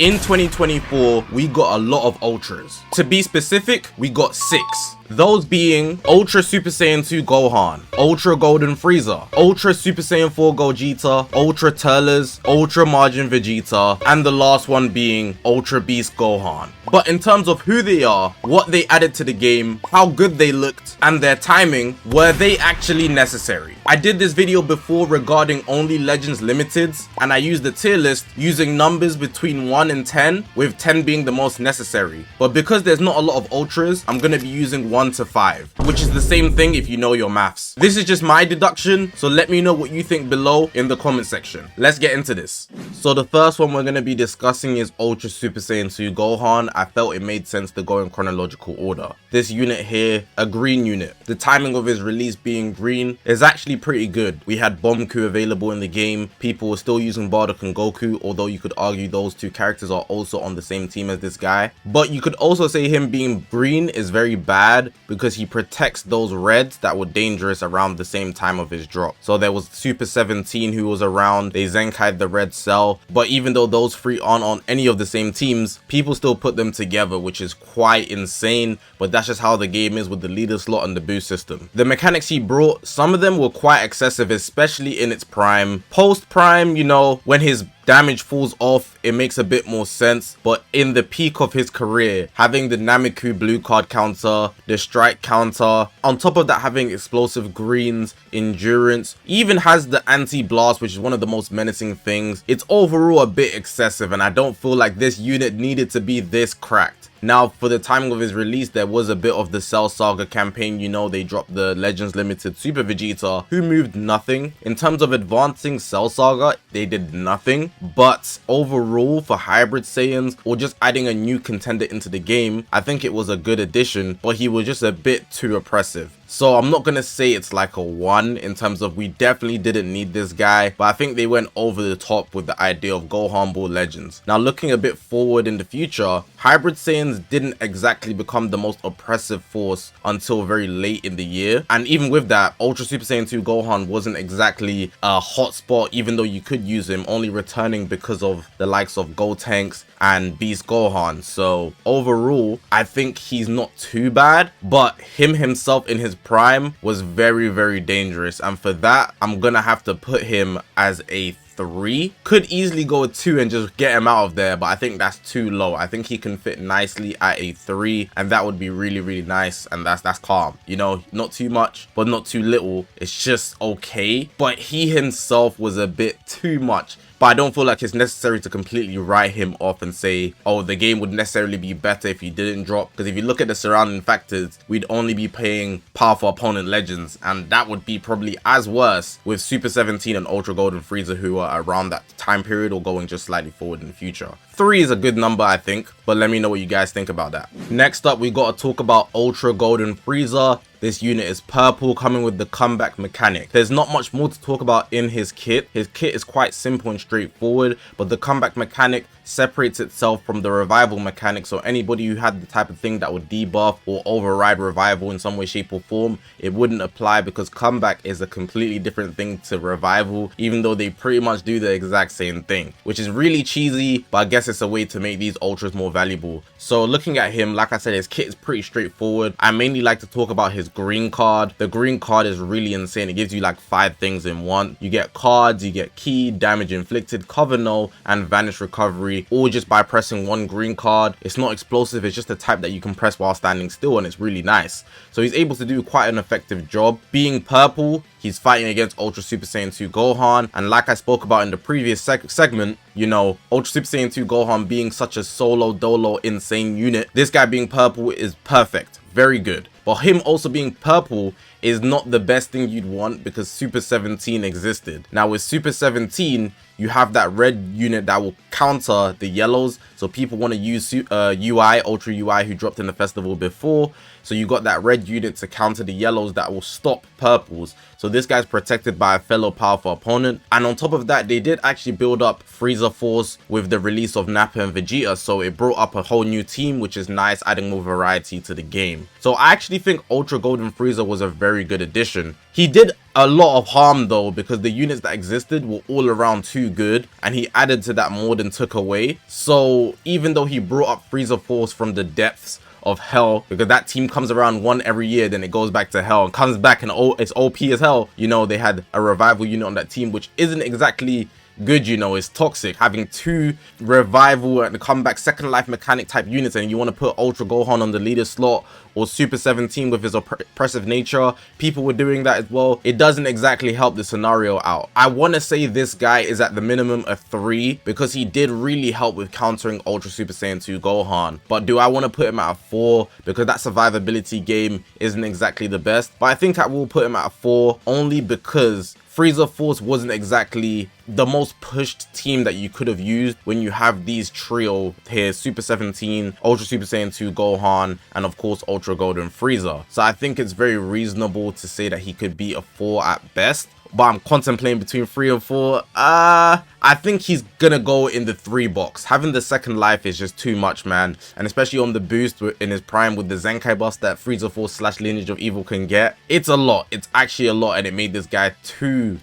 In 2024, we got a lot of Ultras. To be specific, we got 6. Those being Ultra Super Saiyan 2 Gohan, Ultra Golden Frieza, Ultra Super Saiyan 4 Gogeta, Ultra Turles, Ultra Majin Vegeta, and the last one being Ultra Beast Gohan. But in terms of who they are, what they added to the game, how good they looked, and their timing, were they actually necessary? I did this video before regarding only Legends Limiteds, and I used the tier list using numbers between 1 and 10, with 10 being the most necessary. But because there's not a lot of Ultras, I'm going to be using 1 to 5, which is the same thing if you know your maths. This is just my deduction, so let me know what you think below in the comment section. Let's get into this. So the first one we're going to be discussing is Ultra Super Saiyan 2 Gohan. I felt it made sense to go in chronological order. This unit here, a green unit. The timing of his release being green is actually pretty good. We had Bomku available in the game. People were still using Bardock and Goku, although you could argue those two characters are also on the same team as this guy. But you could also say him being green is very bad because he protects those reds that were dangerous around the same time of his drop. So there was Super 17 who was around, they Zenkai'd the red cell, but even though those three aren't on any of the same teams, people still put them together, which is quite insane, but that's just how the game is with the leader slot and the boost system. The mechanics he brought, some of them were quite excessive, especially in its prime. Post prime, you know, when his damage falls off, it makes a bit more sense, but in the peak of his career, having the Nameku blue card counter, the strike counter, on top of that having explosive greens, endurance, even has the anti-blast, which is one of the most menacing things. It's overall a bit excessive, and I don't feel like this unit needed to be this cracked. Now, for the timing of his release, there was a bit of the Cell Saga campaign. You know, they dropped the Legends Limited Super Vegeta, who moved nothing. In terms of advancing Cell Saga, they did nothing. But overall, for Hybrid Saiyans, or just adding a new contender into the game, I think it was a good addition, but he was just a bit too oppressive. So I'm not going to say it's like a 1 in terms of we definitely didn't need this guy, but I think they went over the top with the idea of Gohan Ball Legends. Now looking a bit forward in the future, Hybrid Saiyans didn't exactly become the most oppressive force until very late in the year. And even with that, Ultra Super Saiyan 2 Gohan wasn't exactly a hot spot, even though you could use him, only returning because of the likes of Gotenks and Beast Gohan. So overall, I think he's not too bad, but him himself in his prime was very, very dangerous, and for that I'm gonna have to put him as a 3. Could easily go a 2 and just get him out of there, but I think that's too low. I think he can fit nicely at a 3, and that would be really, really nice, and that's calm, you know, not too much but not too little. It's just okay, but he himself was a bit too much. But I don't feel like it's necessary to completely write him off and say, oh, the game would necessarily be better if he didn't drop. Because if you look at the surrounding factors, we'd only be playing powerful opponent legends. And that would be probably as worse with Super 17 and Ultra Golden Frieza, who are around that time period or going just slightly forward in the future. 3 is a good number, I think, but let me know what you guys think about that. Next up, we got to talk about Ultra Golden Frieza. This unit is purple, coming with the comeback mechanic. There's not much more to talk about in his kit. His kit is quite simple and straightforward, but the comeback mechanic separates itself from the revival mechanic. So anybody who had the type of thing that would debuff or override revival in some way, shape or form, it wouldn't apply, because comeback is a completely different thing to revival, even though they pretty much do the exact same thing, which is really cheesy, but I guess it's a way to make these ultras more valuable. So looking at him, like I said, his kit is pretty straightforward. I mainly like to talk about his green card. The green card is really insane. It gives you like 5 things in one. You get cards, you get key, damage inflicted, cover null, and vanish recovery, all just by pressing one green card. It's not explosive, it's just a type that you can press while standing still, and it's really nice. So he's able to do quite an effective job. Being purple, he's fighting against Ultra Super Saiyan 2 Gohan, and like I spoke about in the previous segment, you know, Ultra Super Saiyan 2 Gohan being such a solo dolo insane unit, this guy being purple is perfect, very good. But him also being purple is not the best thing you'd want, because Super 17 existed. Now with Super 17, you have that red unit that will counter the yellows, so people want to use UI, Ultra UI, who dropped in the festival before. So you got that red unit to counter the yellows that will stop purples. So this guy's protected by a fellow powerful opponent. And on top of that, they did actually build up Frieza Force with the release of Nappa and Vegeta. So it brought up a whole new team, which is nice, adding more variety to the game. So I actually think Ultra Golden Frieza was a very very good addition. He did a lot of harm though, because the units that existed were all around too good, and he added to that more than took away. So even though he brought up Frieza Force from the depths of hell, because that team comes around one every year, then it goes back to hell and comes back and it's OP as hell. You know, they had a revival unit on that team, which isn't exactly good, you know. It's toxic having 2 revival and comeback second life mechanic type units, and you want to put Ultra Gohan on the leader slot, or Super 17 with his oppressive nature. People were doing that as well. It doesn't exactly help the scenario out. I want to say this guy is at the minimum a 3, because he did really help with countering Ultra Super Saiyan 2 Gohan. But do I want to put him at a 4? Because that survivability game isn't exactly the best. But I think I will put him at a 4, only because Frieza Force wasn't exactly the most pushed team that you could have used when you have these trio here: Super 17, Ultra Super Saiyan 2 Gohan, and of course Ultra Golden Frieza. So I think it's very reasonable to say that he could be a 4 at best. But I'm contemplating between 3 and 4. I think he's gonna go in the 3 box. Having the second life is just too much, man. And especially on the boost in his prime with the Zenkai bust that Frieza Force / Lineage of Evil can get. It's a lot. It's actually a lot, and it made this guy too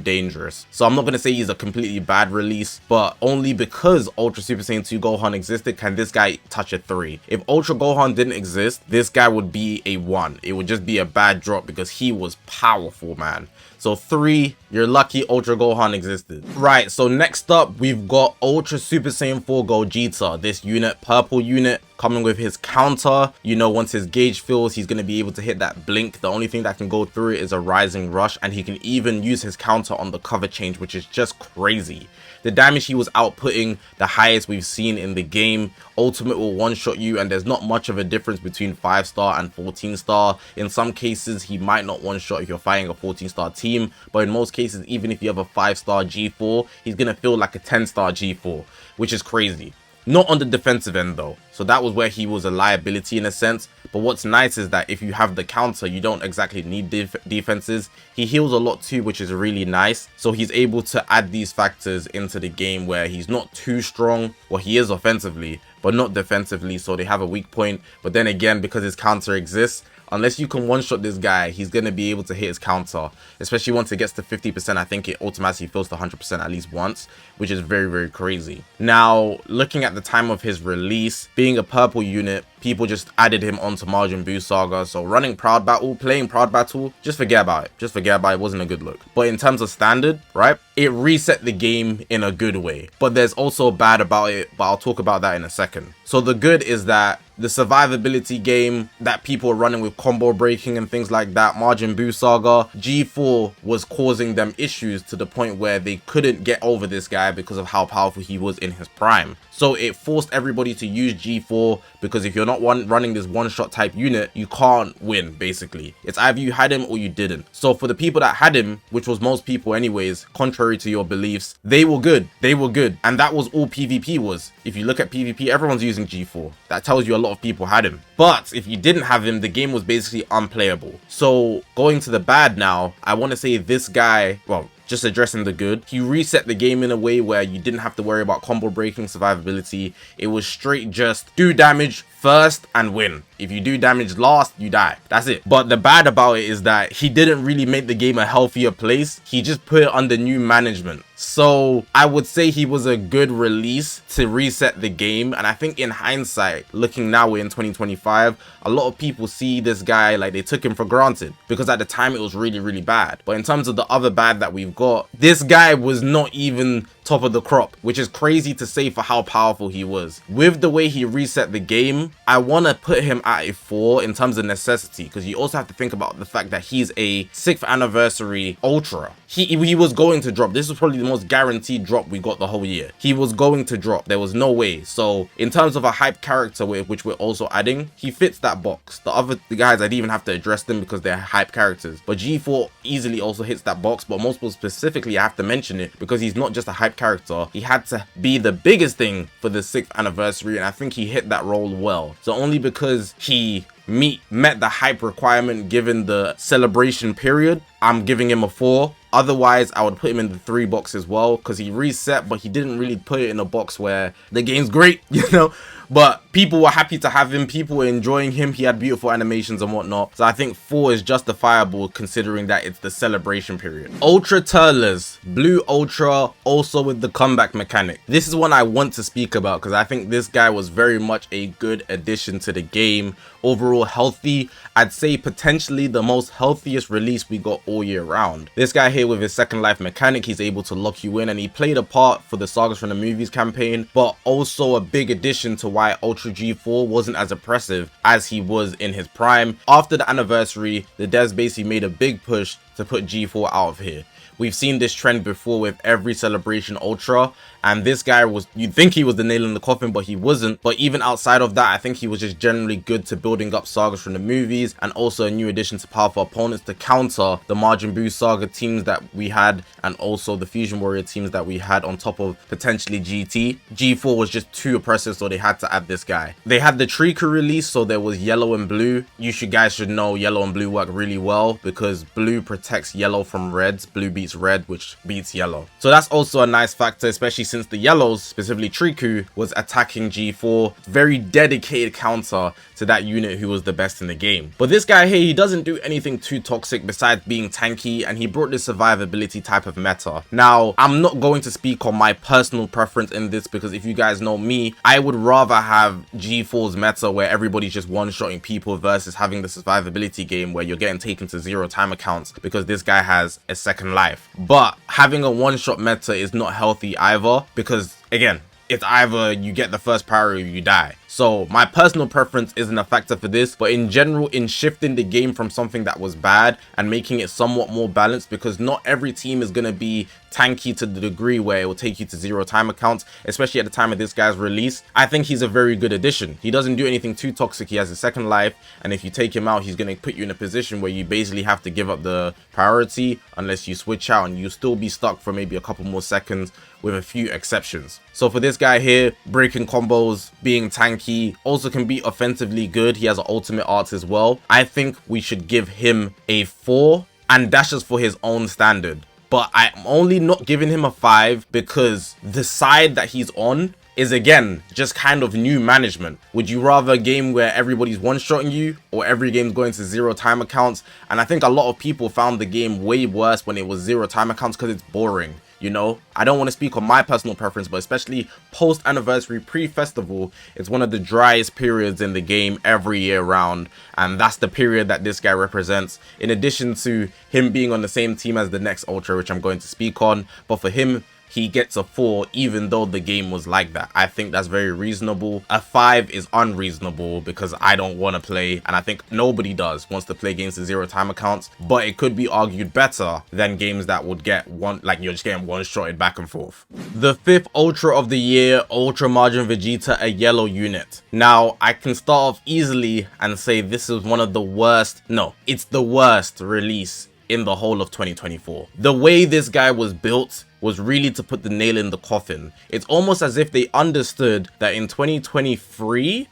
dangerous. So I'm not gonna say he's a completely bad release, but only because Ultra Super Saiyan 2 Gohan existed can this guy touch a 3. If Ultra Gohan didn't exist, this guy would be a 1. It would just be a bad drop because he was powerful, man. So 3, you're lucky Ultra Gohan existed. Right, so next up, we've got Ultra Super Saiyan 4 Gogeta. This unit, purple unit, coming with his counter. You know, once his gauge fills, he's going to be able to hit that blink. The only thing that can go through it is a rising rush, and he can even use his counter on the cover change, which is just crazy. The damage he was outputting, the highest we've seen in the game. Ultimate will one-shot you, and there's not much of a difference between 5-star and 14-star. In some cases, he might not one-shot if you're fighting a 14-star team, but in most cases, even if you have a 5-star G4, he's gonna feel like a 10-star G4, which is crazy. Not on the defensive end though, so that was where he was a liability in a sense. But what's nice is that if you have the counter, you don't exactly need defenses. He heals a lot too, which is really nice. So he's able to add these factors into the game where he's not too strong. Well, he is offensively, but not defensively, so they have a weak point. But then again, because his counter exists, unless you can one-shot this guy, he's going to be able to hit his counter. Especially once it gets to 50%, I think it automatically fills to 100% at least once, which is very crazy. Now, looking at the time of his release, being a purple unit, people just added him onto Majin Buu Saga. So running Proud Battle, playing Proud Battle, just forget about it. Just forget about it. It wasn't a good look. But in terms of standard, right, it reset the game in a good way. But there's also bad about it, but I'll talk about that in a second. So the good is that the survivability game that people are running with combo breaking and things like that, Majin Buu Saga, G4 was causing them issues to the point where they couldn't get over this guy because of how powerful he was in his prime. So it forced everybody to use G4, because if you're not running this one-shot type unit, you can't win, basically. It's either you had him or you didn't. So for the people that had him, which was most people anyways, contrary to your beliefs, they were good. They were good. And that was all PvP was. If you look at PvP, everyone's using G4. That tells you a lot of people had him. But if you didn't have him, the game was basically unplayable. So going to the bad now, I want to say this guy, well, just addressing the good, he reset the game in a way where you didn't have to worry about combo breaking, survivability. It was straight just do damage first and win. If you do damage last, you die. That's it. But the bad about it is that he didn't really make the game a healthier place. He just put it under new management. So I would say he was a good release to reset the game. And I think in hindsight, looking now, we're in 2025, a lot of people see this guy like they took him for granted, because at the time it was really bad. But in terms of the other bad that we've got, this guy was not even top of the crop, which is crazy to say for how powerful he was. With the way he reset the game, I want to put him at a 4 in terms of necessity, because you also have to think about the fact that he's a 6th anniversary Ultra. He was going to drop. This was probably the most guaranteed drop we got the whole year. He was going to drop. There was no way. So in terms of a hype character, which we're also adding, he fits that box. The guys, I didn't even have to address them because they're hype characters. But G4 easily also hits that box. But most specifically, I have to mention it because he's not just a hype character. He had to be the biggest thing for the 6th anniversary, and I think he hit that role well. So only because he met the hype requirement given the celebration period, I'm giving him a 4. Otherwise, I would put him in the 3 box as well, because he reset, but he didn't really put it in a box where the game's great, you know. But people were happy to have him. People were enjoying him. He had beautiful animations and whatnot. So I think 4 is justifiable considering that it's the celebration period. Ultra Turles, Blue Ultra, also with the comeback mechanic. This is one I want to speak about because I think this guy was very much a good addition to the game. Overall healthy. I'd say potentially the most healthiest release we got all year round. This guy here with his second life mechanic, he's able to lock you in, and he played a part for the Sagas from the Movies campaign, but also a big addition to why Ultra G4 wasn't as oppressive as he was in his prime. After the anniversary, the devs basically made a big push to put G4 out of here. We've seen this trend before with every Celebration Ultra, and this guy was, you'd think he was the nail in the coffin, but he wasn't. But even outside of that, I think he was just generally good to building up sagas from the movies, and also a new addition to powerful opponents to counter the Majin Buu saga teams that we had, and also the Fusion Warrior teams that we had on top of potentially GT. G4 was just too oppressive, so they had to add this guy. They had the Triku release, so there was yellow and blue. Guys should know yellow and blue work really well because blue protects yellow from reds, blue beats red, which beats yellow. So that's also a nice factor, especially since the yellows, specifically Triku, was attacking G4. Very dedicated counter to that unit who was the best in the game. But this guy here, he doesn't do anything too toxic besides being tanky, and he brought this survivability type of meta. Now, I'm not going to speak on my personal preference in this because if you guys know me, I would rather have G4's meta where everybody's just one-shotting people versus having the survivability game where you're getting taken to 0 time accounts because this guy has a second life. But having a one-shot meta is not healthy either because, again, it's either you get the first priority or you die. So my personal preference isn't a factor for this, but in general, in shifting the game from something that was bad and making it somewhat more balanced, because not every team is going to be tanky to the degree where it will take you to 0 time accounts, especially at the time of this guy's release. I think he's a very good addition. He doesn't do anything too toxic. He has a second life, and if you take him out, he's going to put you in a position where you basically have to give up the priority unless you switch out, and you'll still be stuck for maybe a couple more seconds with a few exceptions. So for this guy here, breaking combos, being tanky, also can be offensively good. He has an ultimate arts as well. I think we should give him a 4, and that's just for his own standard. But I'm only not giving him a 5 because the side that he's on is, again, just kind of new management. Would you rather a game where everybody's one-shotting you, or every game's going to 0 time accounts? And I think a lot of people found the game way worse when it was 0 time accounts because it's boring. You know, I don't want to speak on my personal preference, but especially post-anniversary, pre-festival, it's one of the driest periods in the game every year round, and that's the period that this guy represents, in addition to him being on the same team as the next Ultra, which I'm going to speak on. But for him, he gets a 4 even though the game was like that. I think that's very reasonable. A 5 is unreasonable because I don't want to play, and I think nobody wants to play games to 0 time accounts, but it could be argued better than games that would get one, like you're just getting one-shotted back and forth. The 5th Ultra of the year, Ultra Majin Vegeta, a yellow unit. Now, I can start off easily and say this is one of the worst, no, it's the worst release in the whole of 2024. The way this guy was built was really to put the nail in the coffin. It's almost as if they understood that in 2023,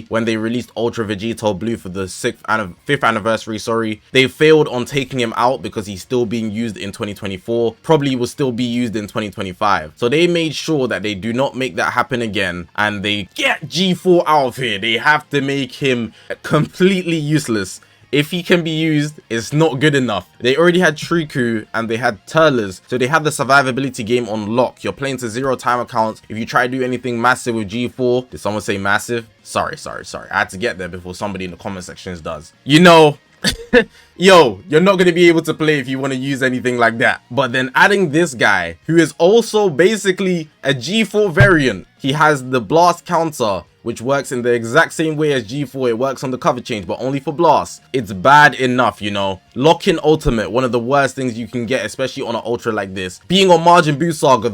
when they released Ultra Vegeta Blue for the 5th anniversary, they failed on taking him out because he's still being used in 2024, probably will still be used in 2025. So they made sure that they do not make that happen again, and they get G4 out of here. They have to make him completely useless. If he can be used, it's not good enough. They already had Triku and they had Turles, so they had the survivability game on lock. You're playing to 0 time accounts. If you try to do anything massive with G4, did someone say massive? Sorry. I had to get there before somebody in the comment sections does. You know, yo, you're not going to be able to play if you want to use anything like that. But then adding this guy, who is also basically a G4 variant. He has the blast counter, which works in the exact same way as G4. It works on the cover change, but only for blast. It's bad enough, you know. Lock-in ultimate, one of the worst things you can get, especially on an ultra like this. Being on Majin Buu Saga,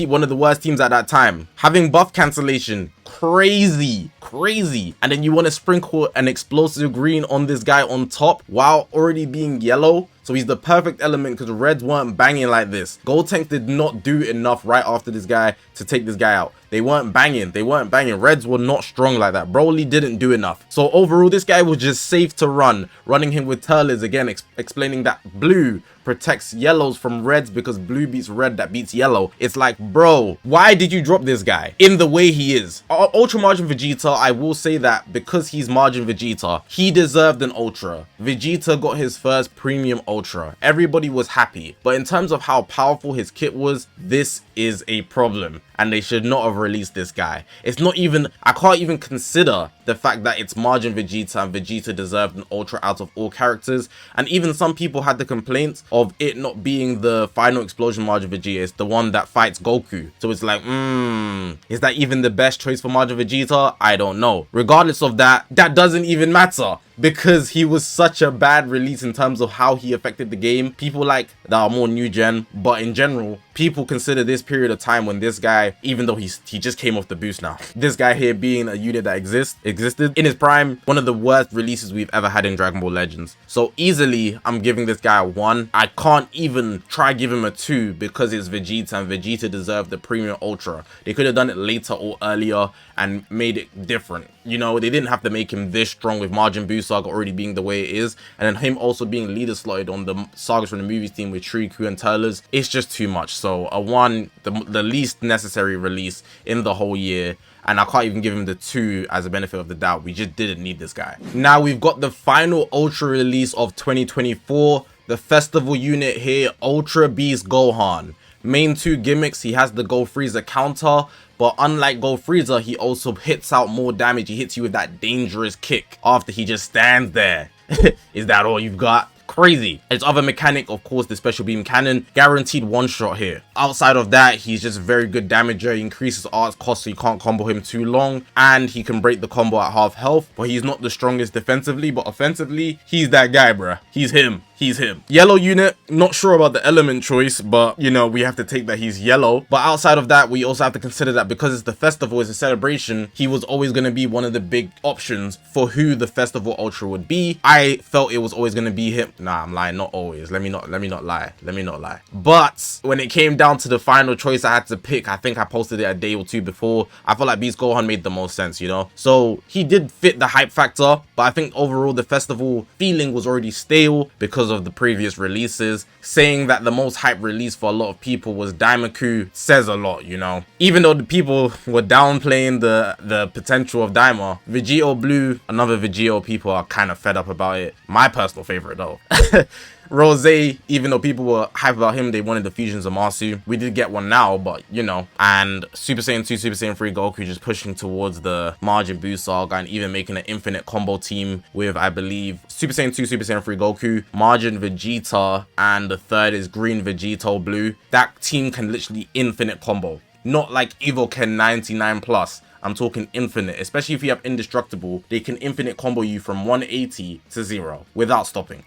one of the worst teams at that time. Having buff cancellation, crazy. And then you want to sprinkle an explosive green on this guy on top while already being yellow. So he's the perfect element because reds weren't banging like this. Gold Tank did not do enough right after this guy to take this guy out. They weren't banging. They weren't banging. Reds were not strong like that. Broly didn't do enough. So overall, this guy was just safe to run. Running him with Turles again, explaining that blue protects yellows from reds because blue beats red that beats yellow. It's like, bro, why did you drop this guy in the way he is? Ultra Margin Vegeta, I will say that because he's Margin Vegeta, he deserved an Ultra. Vegeta got his first premium Ultra. Everybody was happy. But in terms of how powerful his kit was, this is a problem. And they should not have released this guy. It's not even, I can't even consider the fact that it's Margin Vegeta and Vegeta deserved an Ultra out of all characters. And even some people had the complaints of it not being the final explosion Margin Vegeta. It's the one that fights Goku. So it's like, is that even the best choice for Margin Vegeta? I don't know. Regardless of that, that doesn't even matter, because he was such a bad release in terms of how he affected the game. People like that are more new gen, but in general, people consider this period of time when this guy, even though he just came off the boost now, this guy here being a unit that existed in his prime, one of the worst releases we've ever had in Dragon Ball Legends. So easily, I'm giving this guy a 1. I can't even try give him a 2 because it's Vegeta and Vegeta deserved the premium Ultra. They could have done it later or earlier and made it different. You know, they didn't have to make him this strong with Majin Buu Saga already being the way it is, and then him also being leader slotted on the sagas from the movies team with Shriku and Turles. It's just too much. So a 1, the least necessary release in the whole year. And I can't even give him the 2 as a benefit of the doubt. We just didn't need this guy. Now we've got the final Ultra release of 2024. The festival unit here, Ultra Beast Gohan. Main 2 gimmicks, he has the Go Frieza counter, but unlike Go Frieza, he also hits out more damage. He hits you with that dangerous kick after he just stands there. Is that all you've got? Crazy. His other mechanic, of course, the special beam cannon, guaranteed one shot here. Outside of that, he's just very good damager. He increases arts cost so you can't combo him too long, and he can break the combo at half health, but he's not the strongest defensively, but offensively, he's that guy, bruh. He's him. He's him. Yellow unit, not sure about the element choice, but you know, we have to take that he's yellow. But outside of that, we also have to consider that because it's the festival, it's a celebration, he was always going to be one of the big options for who the festival Ultra would be. I felt it was always going to be him. Nah, I'm lying, not always. Let me not lie. But when it came down to the final choice I had to pick, I think I posted it a day or 2 before. I felt like Beast Gohan made the most sense, you know? So he did fit the hype factor, but I think overall the festival feeling was already stale because of the previous releases. Saying that the most hype release for a lot of people was Daimaku says a lot, you know? Even though the people were downplaying the potential of Daima, Vegito Blue, another Vegito, people are kind of fed up about it. My personal favorite though. Rose, even though people were hype about him, they wanted the fusions of Masu. We did get one now, but you know. And Super Saiyan 2, Super Saiyan 3 Goku just pushing towards the Majin Buu Saga and even making an infinite combo team with, I believe, Super Saiyan 2, Super Saiyan 3 Goku, Majin Vegeta, and the third is Green Vegito Blue. That team can literally infinite combo. Not like Evoken 99 plus. I'm talking infinite, especially if you have indestructible, they can infinite combo you from 180 to 0 without stopping.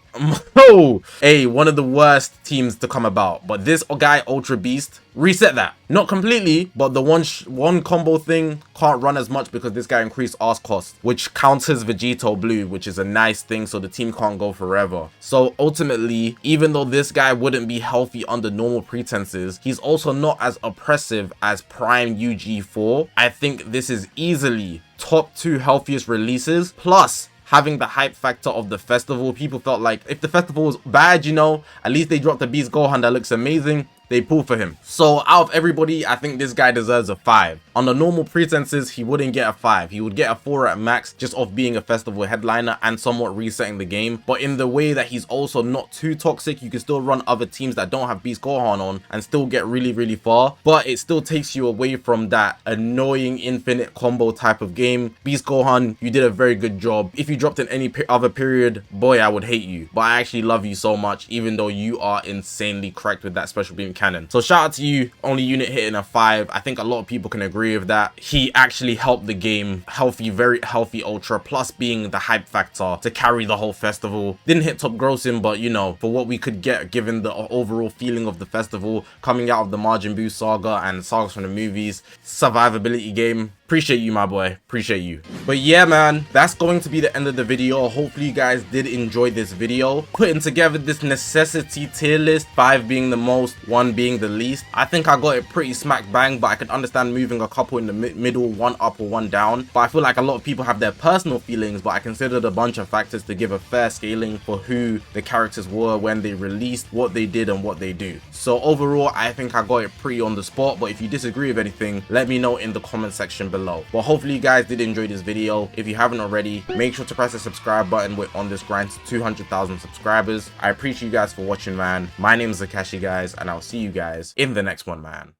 Oh, hey, one of the worst teams to come about, but this guy Ultra Beast, reset that. Not completely, but the one combo thing can't run as much because this guy increased arts cost, which counters Vegito Blue, which is a nice thing, so the team can't go forever. So ultimately, even though this guy wouldn't be healthy under normal pretenses, he's also not as oppressive as Prime UG4. I think this is easily top 2 healthiest releases, plus having the hype factor of the festival. People felt like if the festival was bad, you know, at least they dropped a Beast Gohan that looks amazing. They pull for him. So out of everybody, I think this guy deserves a 5. On the normal pretenses, he wouldn't get a 5. He would get a 4 at max just off being a festival headliner and somewhat resetting the game. But in the way that he's also not too toxic, you can still run other teams that don't have Beast Gohan on and still get really, really far. But it still takes you away from that annoying infinite combo type of game. Beast Gohan, you did a very good job. If you dropped in any other period, boy, I would hate you. But I actually love you so much, even though you are insanely cracked with that special beam cannon. So shout out to you, only unit hitting a 5. I think a lot of people can agree with that. He actually helped the game. Healthy, very healthy Ultra, plus being the hype factor to carry the whole festival. Didn't hit top grossing, but you know, for what we could get given the overall feeling of the festival coming out of the Majin Buu saga and sagas from the movies, survivability game, Appreciate you, my boy. Appreciate you. But yeah, man, that's going to be the end of the video. Hopefully you guys did enjoy this video. Putting together this necessity tier list, 5 being the most, 1 being the least. I think I got it pretty smack bang, but I can understand moving a couple in the middle, 1 up or 1 down. But I feel like a lot of people have their personal feelings, but I considered a bunch of factors to give a fair scaling for who the characters were when they released, what they did and what they do. So overall, I think I got it pretty on the spot, but if you disagree with anything, let me know in the comment section below. But hopefully you guys did enjoy this video. If you haven't already, make sure to press the subscribe button. We're on this grind to 200,000 subscribers. I appreciate you guys for watching, man. My name is Zakashi, guys, and I'll see you guys in the next one, man.